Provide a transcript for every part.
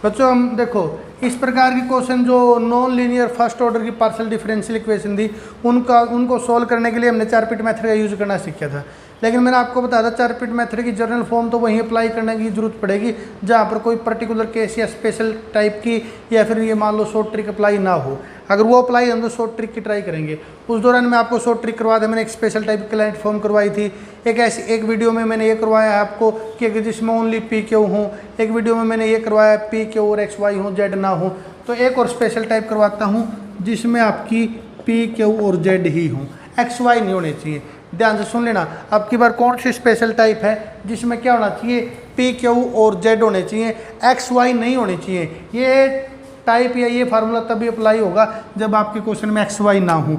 बच्चों हम देखो इस प्रकार की क्वेश्चन जो नॉन लीनियर फर्स्ट ऑर्डर की पार्शियल डिफरेंशियल इक्वेशन थी उनको सॉल्व करने के लिए हमने चार पिट मेथड का यूज करना सीखा था। लेकिन मैंने आपको बताया था चार पिट मेथड की जनरल फॉर्म तो वहीं अप्लाई करने की जरूरत पड़ेगी जहाँ पर कोई पर्टिकुलर केस या स्पेशल टाइप की या फिर ये मान लो शॉर्ट ट्रिक अप्लाई ना हो। अगर वो अप्लाई हम तो शॉर्ट ट्रिक की ट्राई करेंगे। उस दौरान मैं आपको शॉर्ट ट्रिक करवा था, मैंने एक स्पेशल टाइप की क्लाइंट फॉर्म करवाई थी। एक वीडियो में मैंने ये करवाया है आपको कि अगर जिसमें ओनली पी क्यू हो, एक वीडियो में मैंने ये करवाया पी क्यू और एक्स वाई हो जेड ना हो। तो एक और स्पेशल टाइप करवाता हूँ जिसमें आपकी पी क्यू और जेड ही हो, एक्स वाई नहीं होने चाहिए। ध्यान से सुन लेना, अब की बार कौन सी स्पेशल टाइप है जिसमें क्या होना चाहिए, पी क्यू और जेड होने चाहिए, एक्स वाई नहीं होने चाहिए। ये टाइप या ये फार्मूला तभी अप्लाई होगा जब आपके क्वेश्चन में एक्स वाई ना हो।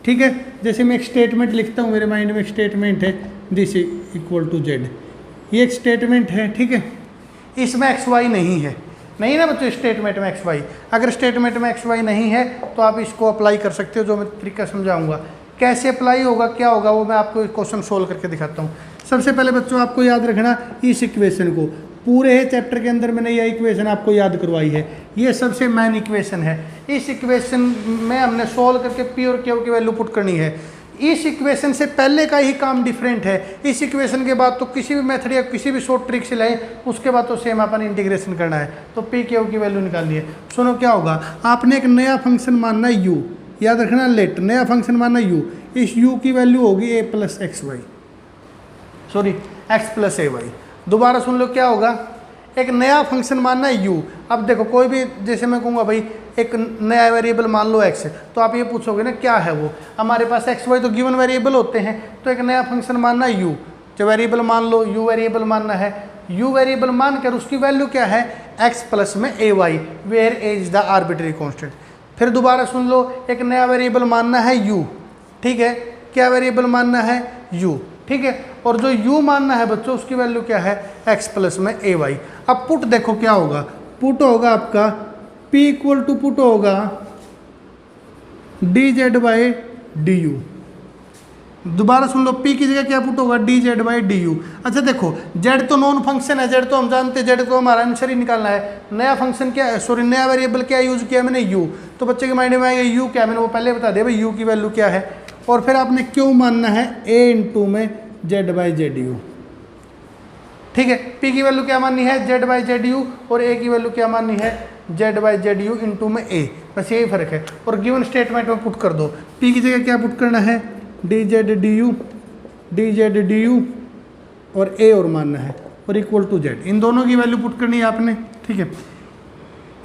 ठीक है, जैसे मैं एक स्टेटमेंट लिखता हूँ, मेरे माइंड में एक स्टेटमेंट है दिस इक्वल टू जेड, ये एक स्टेटमेंट है। ठीक है, इसमें एक्स वाई नहीं है, नहीं ना बच्चों स्टेटमेंट में एक्स वाई। अगर स्टेटमेंट में एक्स वाई नहीं है तो आप इसको अप्लाई कर सकते हो, जो मैं तरीका समझाऊंगा। कैसे अप्लाई होगा क्या होगा वो मैं आपको क्वेश्चन सोल्व करके दिखाता हूँ। सबसे पहले बच्चों आपको याद रखना इस इक्वेशन को, पूरे चैप्टर के अंदर मैंने यह इक्वेशन आपको याद करवाई है, ये सबसे मेन इक्वेशन है। इस इक्वेशन में हमने सोल्व करके पी और क्यू की वैल्यू पुट करनी है। इस इक्वेशन से पहले का ही काम डिफरेंट है, इस इक्वेशन के बाद तो किसी भी मेथड या किसी भी शॉर्ट ट्रिक से लाए उसके बाद तो सेम अपन इंटीग्रेशन करना है। तो पी क्यू की वैल्यू निकालनी है। सुनो क्या होगा, आपने एक नया फंक्शन मानना है यू, याद रखना लेट, नया फंक्शन मानना यू। इस यू की वैल्यू होगी a plus x y, sorry x plus a y. दोबारा सुन लो क्या होगा, एक नया फंक्शन मानना है यू। अब देखो कोई भी, जैसे मैं कहूँगा भाई एक नया वेरिएबल मान लो एक्स, तो आप ये पूछोगे ना क्या है वो, हमारे पास एक्स वाई तो गिवन वेरिएबल होते हैं। तो एक नया फंक्शन मानना है यू, जो वेरिएबल मान लो यू वेरिएबल मानना है। यू वेरिएबल मानकर उसकी वैल्यू क्या है, एक्स प्लस में a y, where a is the arbitrary constant. फिर दोबारा सुन लो, एक नया वेरिएबल मानना है यू। ठीक है, क्या वेरिएबल मानना है यू। ठीक है, और जो u मानना है बच्चों उसकी वैल्यू क्या है, x प्लस में ए वाई। अब पुट देखो क्या होगा, पुट होगा आपका p इक्वल टू पुट होगा D z by d you. दोबारा सुन लो, p की जगह क्या पुट होगा, D z by d you. अच्छा देखो z तो नॉन फंक्शन है, z तो हम जानते हैं, z तो हमारा आंसर ही निकालना है। नया फंक्शन क्या है, सॉरी नया वेरिएबल क्या यूज किया मैंने, u। तो बच्चे के माइंड में आएगा u क्या, मैंने वो पहले बता दिया भाई u की वैल्यू क्या है। और फिर आपने क्यों मानना है a इंटू में जेड बाई जेड यू। ठीक है, p की वैल्यू क्या माननी है, जेड बाई जेड यू, और a की वैल्यू क्या माननी है, Z by Z you into में a। बस यही फर्क है। और गिवन स्टेटमेंट में पुट कर दो, p की जगह क्या पुट करना है, डी जेड डी यू और a और मानना है, और इक्वल टू जेड। इन दोनों की वैल्यू पुट करनी है आपने। ठीक है,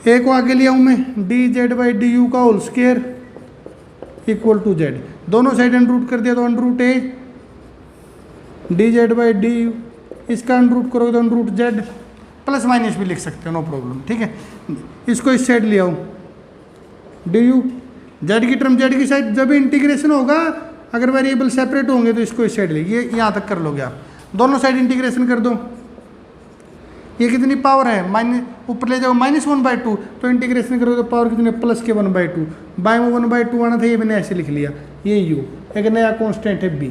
a को आगे लिया हूँ मैं, d z by d u का whole square equal to z. दोनों साइड अंडर रूट कर दिया तो under root a d z by d u, इसका अंडर रूट करोगे तो under root z, plus minus भी लिख सकते हो नो प्रॉब्लम। ठीक है, इसको इस साइड ले आओ डी यू, जेड की टर्म जेड की साइड, जब इंटीग्रेशन होगा अगर वेरिएबल सेपरेट होंगे तो इसको इस साइड ले, ये यहाँ तक कर लोगे आप। दोनों साइड इंटीग्रेशन कर दो, ये कितनी पावर है, माइनस ऊपर ले जाओ -1/2, तो इंटीग्रेशन करोगे तो पावर कितनी, प्लस के 1/2, बाय में 1/2 आना था, ये मैंने ऐसे लिख लिया। ये यू एक नया कांस्टेंट है बी,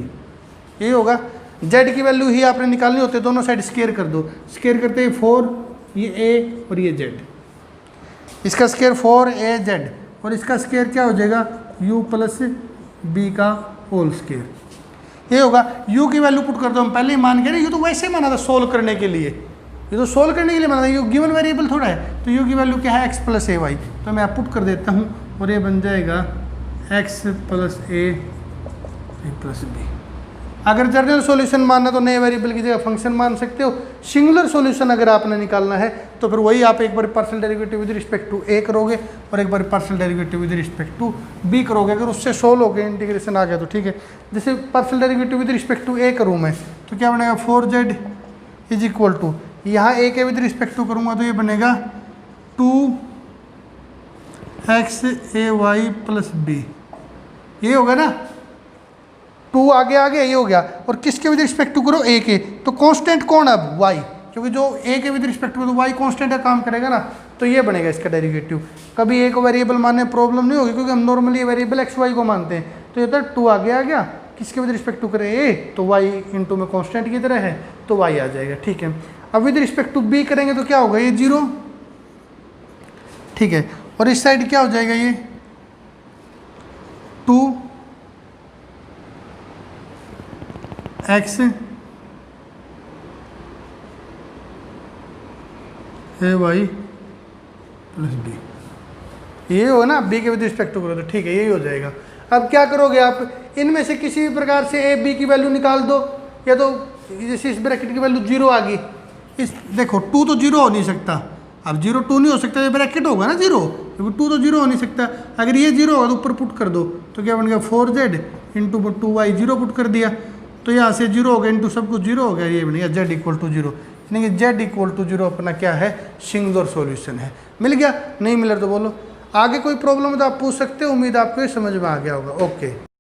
ये होगा। जेड की वैल्यू ही आपने निकालनी होती है, दोनों साइड स्केयर कर दो, स्केयर करते हैं 4, ये ए और ये जेड, इसका स्केयर 4a जेड और इसका स्केयर क्या हो जाएगा, u प्लस बी का होल स्केयर। ये होगा, u की वैल्यू पुट कर दो, हम पहले ही मान गए ना, ये तो वैसे ही माना था सोल्व करने के लिए, ये तो सोल्व करने के लिए माना था, ये गिवन वेरिएबल थोड़ा है। तो u की वैल्यू क्या है, x प्लस ए वाई। तो मैं पुट कर देता हूँ और ये बन जाएगा x प्लस ए प्लस बी। अगर जनरल सॉल्यूशन मानना तो नए वेरिएबल की जगह फंक्शन मान सकते हो। सिंगुलर सॉल्यूशन अगर आपने निकालना है तो फिर वही आप एक बार partial derivative with respect to a करोगे और एक बार partial derivative with respect to b करोगे। अगर उससे सोल्व हो गया, इंटीग्रेशन आ गया तो ठीक है। जैसे partial derivative with respect to a करूँ मैं तो क्या बनेगा, 4z इज इक्वल टू, यहाँ a के विद रिस्पेक्ट टू करूँगा तो ये बनेगा 2xay प्लस बी, ये होगा ना, 2 आगे आ गया, ये हो गया। और किसके विद रिस्पेक्ट टू करो, a के, तो कांस्टेंट कौन है अब, y, क्योंकि जो a के विद रिस्पेक्ट टू तो y कांस्टेंट है, काम करेगा ना, तो ये बनेगा इसका डेरिवेटिव। कभी a को वेरिएबल मानने में प्रॉब्लम नहीं होगी, क्योंकि हम नॉर्मली ये वेरिएबल x y को मानते हैं। तो ये तो 2 आगे आ गया, किसके विद रिस्पेक्ट टू करें a, तो y इंटू में कांस्टेंट की तरह है तो y आ जाएगा। ठीक है, अब विद रिस्पेक्ट टू b करेंगे तो क्या होगा, ये 0, ठीक है। और इस साइड क्या हो जाएगा ये 2x ए वाई प्लस बी, ये हो ना b के विद रिस्पेक्ट टू करो तो ठीक है, यही हो जाएगा। अब क्या करोगे आप, इनमें से किसी भी प्रकार से ए बी की वैल्यू निकाल दो, या तो जैसे इस ब्रैकेट की वैल्यू 0 आ गई, इस देखो 2 तो 0 हो नहीं सकता, अब 0 2 नहीं हो सकता, ये ब्रैकेट होगा ना 0, 2 तो 0 हो नहीं सकता। अगर ये 0 होगा तो ऊपर पुट कर दो, तो क्या बन गया 4z इंटू 2y, 0 पुट कर दिया तो यहाँ से 0 हो गया इंटू सब कुछ 0 हो गया, ये बन गया z इक्वल टू 0। यानी कि z इक्वल टू 0 अपना क्या है, सिंगुलर सॉल्यूशन है। मिल गया, नहीं मिला तो बोलो। आगे कोई प्रॉब्लम तो आप पूछ सकते हो, उम्मीद आपको ये समझ में आ गया होगा। ओके।